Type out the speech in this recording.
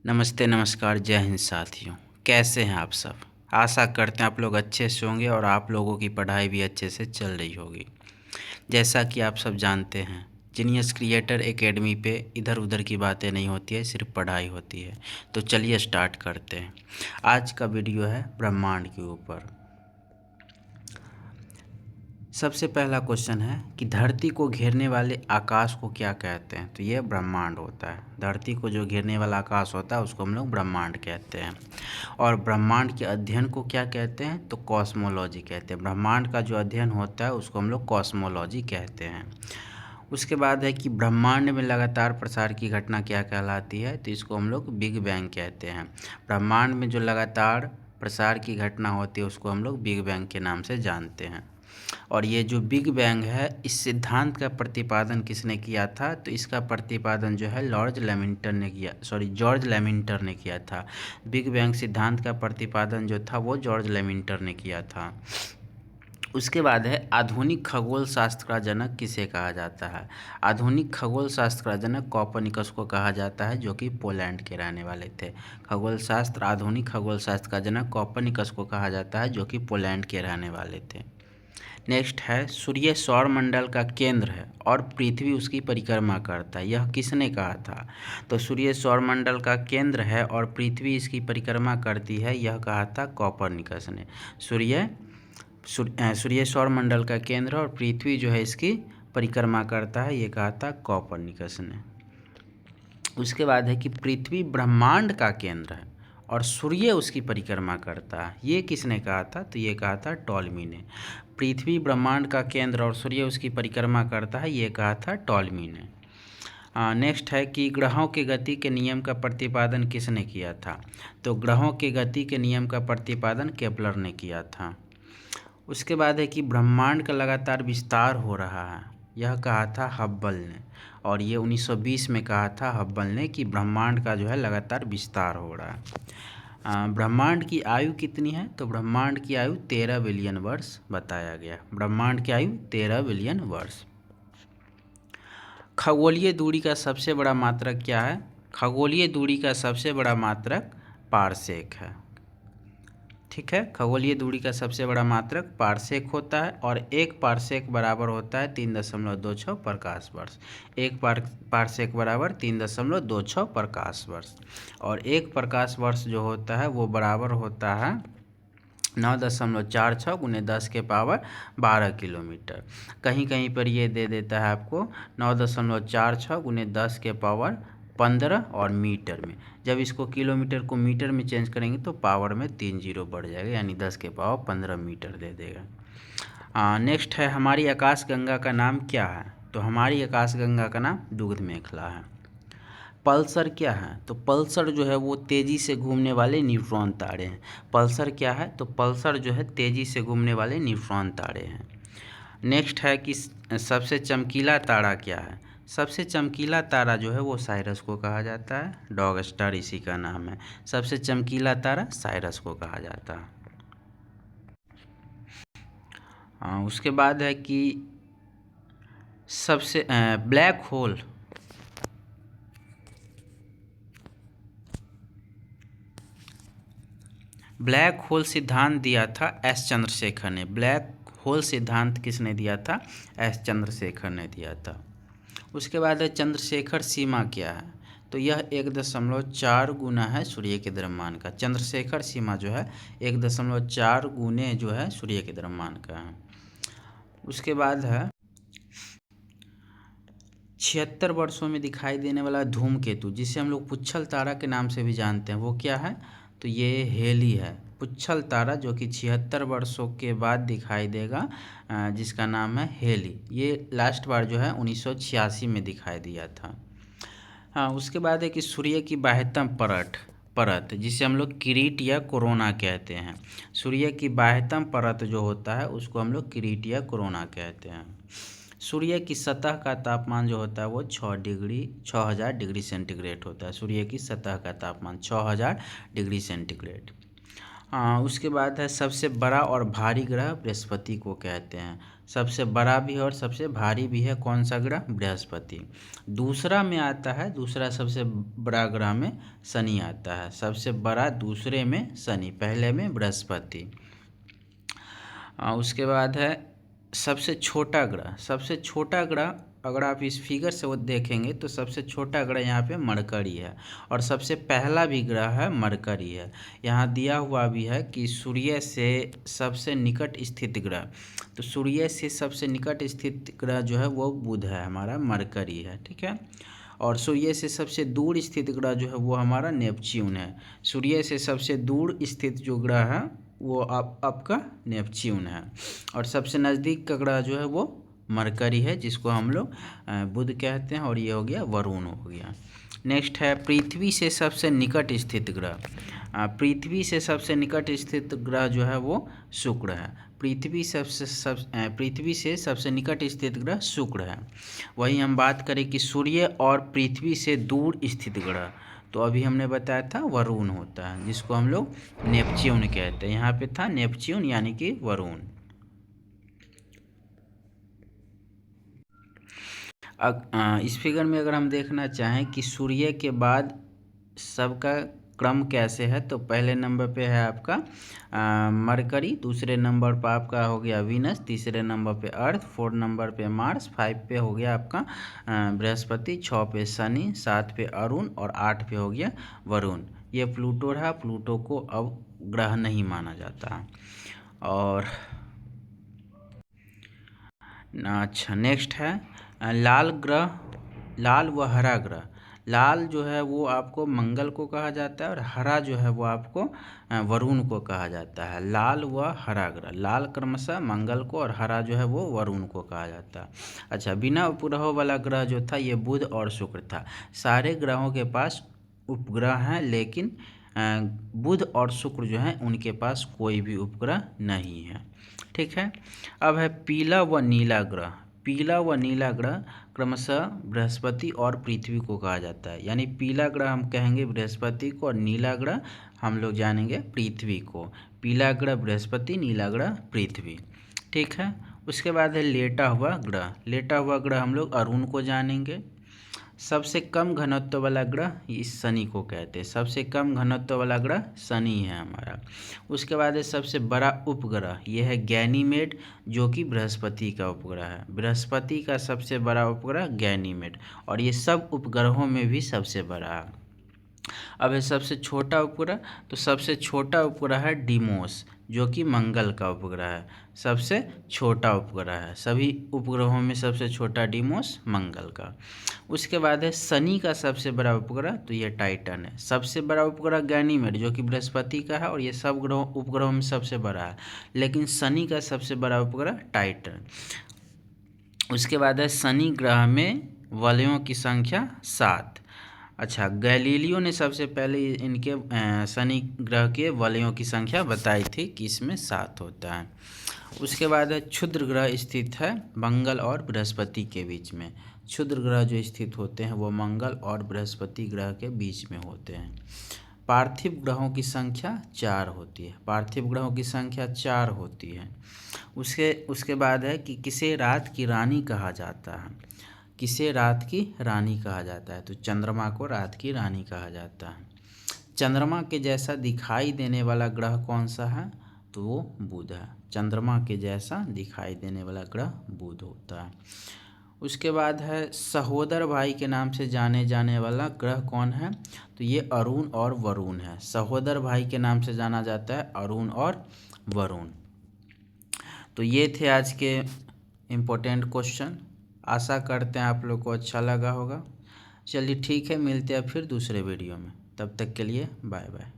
नमस्ते नमस्कार जय हिंद साथियों। कैसे हैं आप सब। आशा करते हैं आप लोग अच्छे से होंगे और आप लोगों की पढ़ाई भी अच्छे से चल रही होगी। जैसा कि आप सब जानते हैं, जीनियस क्रिएटर एकेडमी पे इधर उधर की बातें नहीं होती है, सिर्फ पढ़ाई होती है। तो चलिए स्टार्ट करते हैं। आज का वीडियो है ब्रह्मांड के ऊपर। सबसे पहला क्वेश्चन है कि धरती को घेरने वाले आकाश को क्या कहते हैं। तो ये ब्रह्मांड होता है। धरती को जो घेरने वाला आकाश होता है उसको हम लोग ब्रह्मांड कहते हैं। और ब्रह्मांड के अध्ययन को क्या कहते हैं, तो कॉस्मोलॉजी कहते हैं। ब्रह्मांड का जो अध्ययन होता है उसको हम लोग कॉस्मोलॉजी कहते हैं। उसके बाद है कि ब्रह्मांड में लगातार प्रसार की घटना क्या कहलाती है, तो इसको हम लोग बिग बैंग कहते हैं। ब्रह्मांड में जो लगातार प्रसार की घटना होती है उसको हम लोग बिग बैंग के नाम से जानते हैं। और ये जो बिग बैंग है, इस सिद्धांत का प्रतिपादन किसने किया था, तो इसका प्रतिपादन जो है जॉर्ज लेमिंटर ने किया था। बिग बैंग सिद्धांत का प्रतिपादन जो था वो जॉर्ज लेमिंटर ने किया था। उसके बाद है आधुनिक खगोल शास्त्र का जनक किसे कहा जाता है। आधुनिक खगोल शास्त्र का जनक कॉपरनिकस को कहा जाता है, जो कि पोलैंड के रहने वाले थे। आधुनिक खगोल शास्त्र का जनक कॉपरनिकस को कहा जाता है, जो कि पोलैंड के रहने वाले थे। नेक्स्ट है सूर्य सौरमंडल का केंद्र है और पृथ्वी उसकी परिक्रमा करता है। यह किसने कहा था, तो सूर्य सौरमंडल का केंद्र है और पृथ्वी इसकी परिक्रमा करती है, यह कहा था कॉपरनिकस ने। सूर्य सौरमंडल का केंद्र और पृथ्वी जो है इसकी परिक्रमा करता है, ये कहा था कॉपरनिकस ने। उसके बाद है कि पृथ्वी ब्रह्मांड का केंद्र है और सूर्य उसकी परिक्रमा करता है, ये किसने कहा था, तो ये कहा था टॉलमी ने। पृथ्वी ब्रह्मांड का केंद्र और सूर्य उसकी परिक्रमा करता है, ये कहा था टॉलमी ने। नेक्स्ट है कि ग्रहों के गति के नियम का प्रतिपादन किसने किया था, तो ग्रहों के गति के नियम का प्रतिपादन केपलर ने किया था। उसके बाद है कि ब्रह्मांड का लगातार विस्तार हो रहा है, यह कहा था हब्बल ने। और ये 1920 में कहा था हब्बल ने कि ब्रह्मांड का जो है लगातार विस्तार हो रहा है। ब्रह्मांड की आयु कितनी है, तो ब्रह्मांड की आयु 13 बिलियन वर्ष बताया गया। ब्रह्मांड की आयु 13 बिलियन वर्ष। खगोलीय दूरी का सबसे बड़ा मात्रक क्या है, खगोलीय दूरी का सबसे बड़ा मात्रक पारसेक है। ठीक है, खगोलीय दूरी का सबसे बड़ा मात्रक पारसेक होता है और एक पारसेक बराबर होता है 3.26 प्रकाश वर्ष। एक पारसेक बराबर 3.26 प्रकाश वर्ष। और एक प्रकाश वर्ष जो होता है वो बराबर होता है 9.46 गुने 10 के पावर 12 किलोमीटर। कहीं कहीं पर ये दे देता है आपको 9.46 गुने 10 के पावर 15 और मीटर में। जब इसको किलोमीटर को मीटर में चेंज करेंगे तो पावर में 3 जीरो बढ़ जाएगा, यानी 10 के पावर 15 मीटर दे देगा। नेक्स्ट है हमारी आकाशगंगा का नाम क्या है, तो हमारी आकाशगंगा का नाम दुग्ध मेखला है। पल्सर क्या है, तो पल्सर जो है वो तेज़ी से घूमने वाले न्यूट्रॉन तारे हैं। पल्सर क्या है, तो पल्सर जो है तेज़ी से घूमने वाले न्यूट्रॉन तारे हैं। नेक्स्ट है कि सबसे चमकीला तारा क्या है। सबसे चमकीला तारा जो है वो साइरस को कहा जाता है। डॉग स्टार इसी का नाम है। सबसे चमकीला तारा साइरस को कहा जाता है। उसके बाद है कि सबसे ब्लैक होल ब्लैक होल सिद्धांत दिया था एस चंद्रशेखर ने। ब्लैक होल सिद्धांत किसने दिया था, एस चंद्रशेखर ने दिया था। उसके बाद है चंद्रशेखर सीमा क्या है, तो यह 1.4 गुना है सूर्य के द्रव्यमान का। चंद्रशेखर सीमा जो है 1.4 गुने जो है सूर्य के द्रव्यमान का है। उसके बाद है 76 वर्षों में दिखाई देने वाला धूमकेतु, जिसे हम लोग पुच्छल तारा के नाम से भी जानते हैं, वो क्या है, तो ये हेली है। पुच्छल तारा जो कि 76 वर्षों के बाद दिखाई देगा, जिसका नाम है हेली। ये लास्ट बार जो है 1986 में दिखाई दिया था। हाँ, उसके बाद है कि सूर्य की बाह्यतम परत जिसे हम लोग किरीट या कोरोना कहते हैं। सूर्य की बाह्यतम परत जो होता है उसको हम लोग किरीट या कोरोना कहते हैं। सूर्य की सतह का तापमान जो होता है वो 6000 डिग्री सेंटीग्रेड होता है। सूर्य की सतह का तापमान 6000 डिग्री सेंटीग्रेड। उसके बाद है सबसे बड़ा और भारी ग्रह बृहस्पति को कहते हैं। सबसे बड़ा भी है और सबसे भारी भी है कौन सा ग्रह? बृहस्पति। दूसरा में आता है, दूसरा सबसे बड़ा ग्रह में शनि आता है। सबसे बड़ा दूसरे में शनि, पहले में बृहस्पति। उसके बाद है सबसे छोटा ग्रह। सबसे छोटा ग्रह अगर आप इस फिगर से वो देखेंगे तो सबसे छोटा ग्रह यहाँ पे मरकरी है और सबसे पहला भी ग्रह है मरकरी है। यहाँ दिया हुआ भी है कि सूर्य से सबसे निकट स्थित ग्रह, तो सूर्य से सबसे निकट स्थित ग्रह जो है वो बुध है, हमारा मरकरी है, ठीक है। और सूर्य से सबसे दूर स्थित ग्रह जो है वो हमारा नेपच्यून है। सूर्य से सबसे दूर स्थित जो ग्रह है वो आपका नेपच्यून है। और सबसे नज़दीक का ग्रह जो है वो मरकरी है, जिसको हम लोग बुध कहते हैं, और ये हो गया वरुण हो गया। नेक्स्ट है पृथ्वी से सबसे निकट स्थित ग्रह। पृथ्वी से सबसे निकट स्थित ग्रह जो है वो शुक्र है। पृथ्वी से सबसे निकट स्थित ग्रह शुक्र है। वही हम बात करें कि सूर्य और पृथ्वी से दूर स्थित ग्रह, तो अभी हमने बताया था वरुण होता है, जिसको हम लोग नेपच्यून कहते हैं। यहाँ पे था नेपच्यून यानी कि वरुण। इस फिगर में अगर हम देखना चाहें कि सूर्य के बाद सबका क्रम कैसे है, तो पहले नंबर पे है आपका मरकरी, दूसरे नंबर पर आपका हो गया वीनस, तीसरे नंबर पे अर्थ, 4 नंबर पे मार्स, 5 पे हो गया आपका बृहस्पति, 6 पे शनि, 7 पे अरुण और 8 पे हो गया वरुण। ये प्लूटो रहा। प्लूटो को अब ग्रह नहीं माना जाता। और अच्छा नेक्स्ट है लाल ग्रह, लाल व हरा ग्रह। लाल जो है वो आपको मंगल को कहा जाता है और हरा जो है वो आपको वरुण को कहा जाता है। लाल व हरा ग्रह, लाल क्रमशः मंगल को और हरा जो है वो वरुण को कहा जाता है। अच्छा, बिना उपग्रहों वाला ग्रह जो था ये बुध और शुक्र था। सारे ग्रहों के पास उपग्रह हैं, लेकिन बुध और शुक्र जो हैं उनके पास कोई भी उपग्रह नहीं है, ठीक है। अब है पीला व नीला ग्रह। पीला व नीला ग्रह क्रमशः बृहस्पति और पृथ्वी को कहा जाता है। यानी पीला ग्रह हम कहेंगे बृहस्पति को और नीला ग्रह हम लोग जानेंगे पृथ्वी को। पीला ग्रह बृहस्पति, नीला ग्रह पृथ्वी, ठीक है। उसके बाद है लेटा हुआ ग्रह। लेटा हुआ ग्रह हम लोग अरुण को जानेंगे। सबसे कम घनत्व वाला ग्रह इस शनि को कहते हैं। सबसे कम घनत्व वाला ग्रह शनि है हमारा। उसके बाद है सबसे बड़ा उपग्रह, यह है गैनीमेड, जो कि बृहस्पति का उपग्रह है। बृहस्पति का सबसे बड़ा उपग्रह गैनीमेड, और ये सब उपग्रहों में भी सबसे बड़ा है। अब है सबसे छोटा उपग्रह, तो सबसे छोटा उपग्रह है डिमोस, जो कि मंगल का उपग्रह है। सबसे छोटा उपग्रह है, सभी उपग्रहों में सबसे छोटा डिमोस मंगल का। उसके बाद है शनि का सबसे बड़ा उपग्रह, तो ये टाइटन है। सबसे बड़ा उपग्रह गैनीमेड, जो कि बृहस्पति का है, और ये सब उपग्रहों में सबसे बड़ा है, लेकिन शनि का सबसे बड़ा उपग्रह टाइटन। उसके बाद है शनि ग्रह में वलयों की संख्या 7। अच्छा, गैलीलियो ने सबसे पहले इनके शनि ग्रह के वलयों की संख्या बताई थी कि इसमें 7 होता है। उसके बाद है क्षुद्र ग्रह स्थित है मंगल और बृहस्पति के बीच में। क्षुद्र ग्रह जो स्थित होते हैं वो मंगल और बृहस्पति ग्रह के बीच में होते हैं। पार्थिव ग्रहों की संख्या 4 होती है। पार्थिव ग्रहों की संख्या 4 होती है। उसके बाद है कि किसे रात की रानी कहा जाता है। किसे रात की रानी कहा जाता है, तो चंद्रमा को रात की रानी कहा जाता है। चंद्रमा के जैसा दिखाई देने वाला ग्रह कौन सा है, तो वो बुध है। चंद्रमा के जैसा दिखाई देने वाला ग्रह बुध होता है। उसके बाद है सहोदर भाई के नाम से जाने जाने वाला ग्रह कौन है, तो ये अरुण और वरुण है। सहोदर भाई के नाम से जाना जाता है अरुण और वरुण। तो ये थे आज के इम्पोर्टेंट क्वेश्चन। आशा करते हैं आप लोग को अच्छा लगा होगा। चलिए ठीक है, मिलते हैं फिर दूसरे वीडियो में। तब तक के लिए बाय बाय।